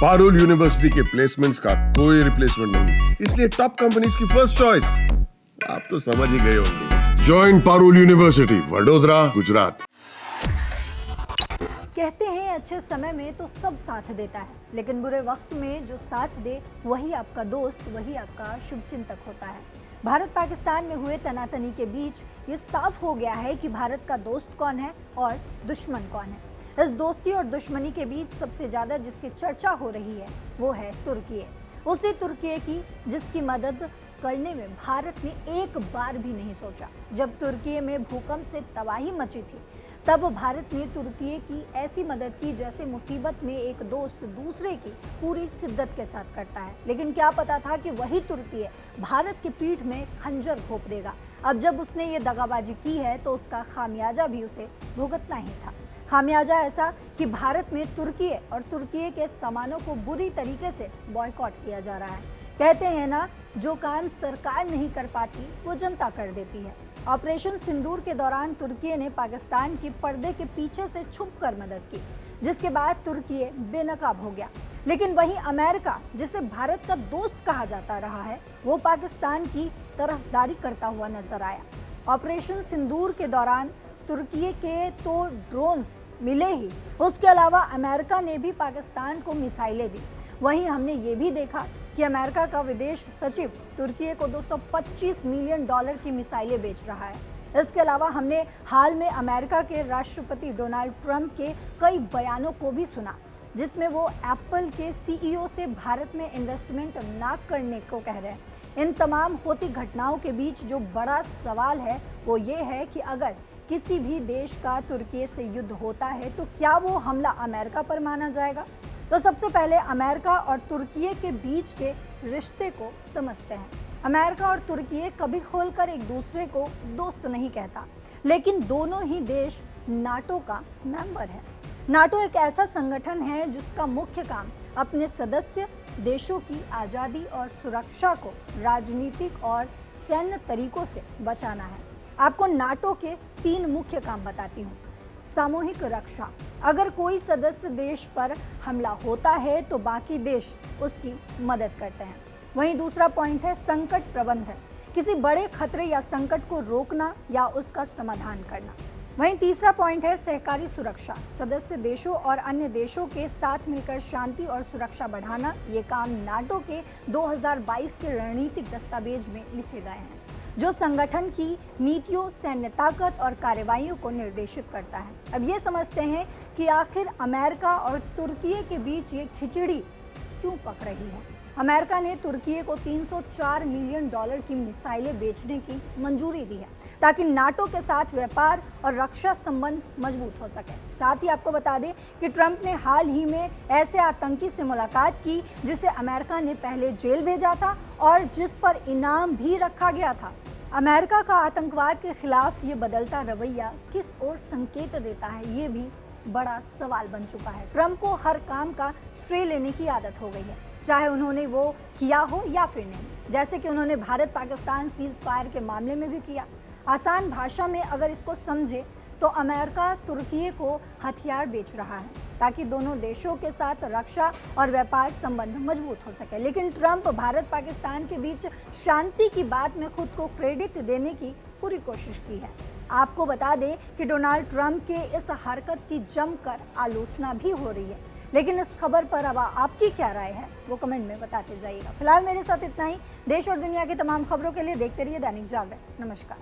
Parul university के placements का कोई रिप्लेसमेंट नहीं, इसलिए टॉप कंपनीज की फर्स्ट चॉइस। आप तो समझ ही गए होंगे। Join Parul university, Vadodara, Gujarat. कहते हैं अच्छे समय में तो सब साथ देता है, लेकिन बुरे वक्त में जो साथ दे वही आपका दोस्त, वही आपका शुभचिंतक होता है। भारत पाकिस्तान में हुए तनातनी के बीच ये साफ हो गया है कि भारत का दोस्त कौन है और दुश्मन कौन है। इस दोस्ती और दुश्मनी के बीच सबसे ज्यादा जिसकी चर्चा हो रही है वो है तुर्की। उसी तुर्की की जिसकी मदद करने में भारत ने एक बार भी नहीं सोचा। जब तुर्की में भूकंप से तबाही मची थी तब भारत ने तुर्की की ऐसी मदद की जैसे मुसीबत में एक दोस्त दूसरे की पूरी शिद्दत के साथ करता है। लेकिन क्या पता था कि वही तुर्की भारत की पीठ में खंजर घोंप देगा। अब जब उसने ये दगाबाजी की है तो उसका खामियाजा भी उसे भुगतना ही था। खामियाजा ऐसा कि भारत में तुर्की और तुर्की के सामानों को बुरी तरीके से बॉयकॉट किया जा रहा है। कहते हैं ना, जो काम सरकार नहीं कर पाती वो जनता कर देती है। ऑपरेशन सिंदूर के दौरान तुर्की ने पाकिस्तान की पर्दे के पीछे से छुपकर मदद की, जिसके बाद तुर्की बेनकाब हो गया। लेकिन वहीं अमेरिका, जिसे भारत का दोस्त कहा जाता रहा है, वो पाकिस्तान की तरफदारी करता हुआ नजर आया। ऑपरेशन सिंदूर के दौरान तुर्की के तो ड्रोन्स मिले ही, उसके अलावा अमेरिका ने भी पाकिस्तान को मिसाइलें दी। वहीं हमने ये भी देखा कि अमेरिका का विदेश सचिव तुर्की को $225 मिलियन की मिसाइलें बेच रहा है। इसके अलावा हमने हाल में अमेरिका के राष्ट्रपति डोनाल्ड ट्रंप के कई बयानों को भी सुना, जिसमें वो एप्पल के सीईओ से भारत में इन्वेस्टमेंट ना करने को कह रहे हैं। इन तमाम होती घटनाओं के बीच जो बड़ा सवाल है वो ये है कि अगर किसी भी देश का तुर्की से युद्ध होता है तो क्या वो हमला अमेरिका पर माना जाएगा? तो सबसे पहले अमेरिका और तुर्की के बीच के रिश्ते को समझते हैं। अमेरिका और तुर्की कभी खोलकर एक दूसरे को दोस्त नहीं कहता, लेकिन दोनों ही देश नाटो का मेंबर है। नाटो एक ऐसा संगठन है जिसका मुख्य काम अपने सदस्य देशों की आज़ादी और सुरक्षा को राजनीतिक और सैन्य तरीकों से बचाना है। आपको नाटो के 3 मुख्य काम बताती हूँ। सामूहिक रक्षा, अगर कोई सदस्य देश पर हमला होता है तो बाकी देश उसकी मदद करते हैं। वहीं दूसरा पॉइंट है संकट प्रबंधन, किसी बड़े खतरे या संकट को रोकना या उसका समाधान करना। वहीं तीसरा पॉइंट है सहकारी सुरक्षा, सदस्य देशों और अन्य देशों के साथ मिलकर शांति और सुरक्षा बढ़ाना। ये काम नाटो के 2022 के रणनीतिक दस्तावेज में लिखे गए हैं, जो संगठन की नीतियों, सैन्य ताकत और कार्रवाइयों को निर्देशित करता है। अब ये समझते हैं कि आखिर अमेरिका और तुर्की के बीच ये खिचड़ी क्यों पक रही है। अमेरिका ने तुर्की को $304 मिलियन की मिसाइलें बेचने की मंजूरी दी है ताकि नाटो के साथ व्यापार और रक्षा संबंध मजबूत हो सके। साथ ही आपको बता दें कि ट्रंप ने हाल ही में ऐसे आतंकी से मुलाकात की जिसे अमेरिका ने पहले जेल भेजा था और जिस पर इनाम भी रखा गया था। अमेरिका का आतंकवाद के खिलाफ ये बदलता रवैया किस ओर संकेत देता है, ये भी बड़ा सवाल बन चुका है। ट्रंप को हर काम का श्रेय लेने की आदत हो गई है, चाहे उन्होंने वो किया हो या फिर नहीं, जैसे कि उन्होंने भारत पाकिस्तान सीज फायर के मामले में भी किया। आसान भाषा में अगर इसको समझे तो अमेरिका तुर्की को हथियार बेच रहा है ताकि दोनों देशों के साथ रक्षा और व्यापार संबंध मजबूत हो सके। लेकिन ट्रंप भारत पाकिस्तान के बीच शांति की बात में खुद को क्रेडिट देने की पूरी कोशिश की है। आपको बता दें कि डोनाल्ड ट्रंप के इस हरकत की जमकर आलोचना भी हो रही है। लेकिन इस खबर पर अब आपकी क्या राय है वो कमेंट में बताते जाइएगा। फिलहाल मेरे साथ इतना ही। देश और दुनिया की तमाम खबरों के लिए देखते रहिए दैनिक जागरण। नमस्कार।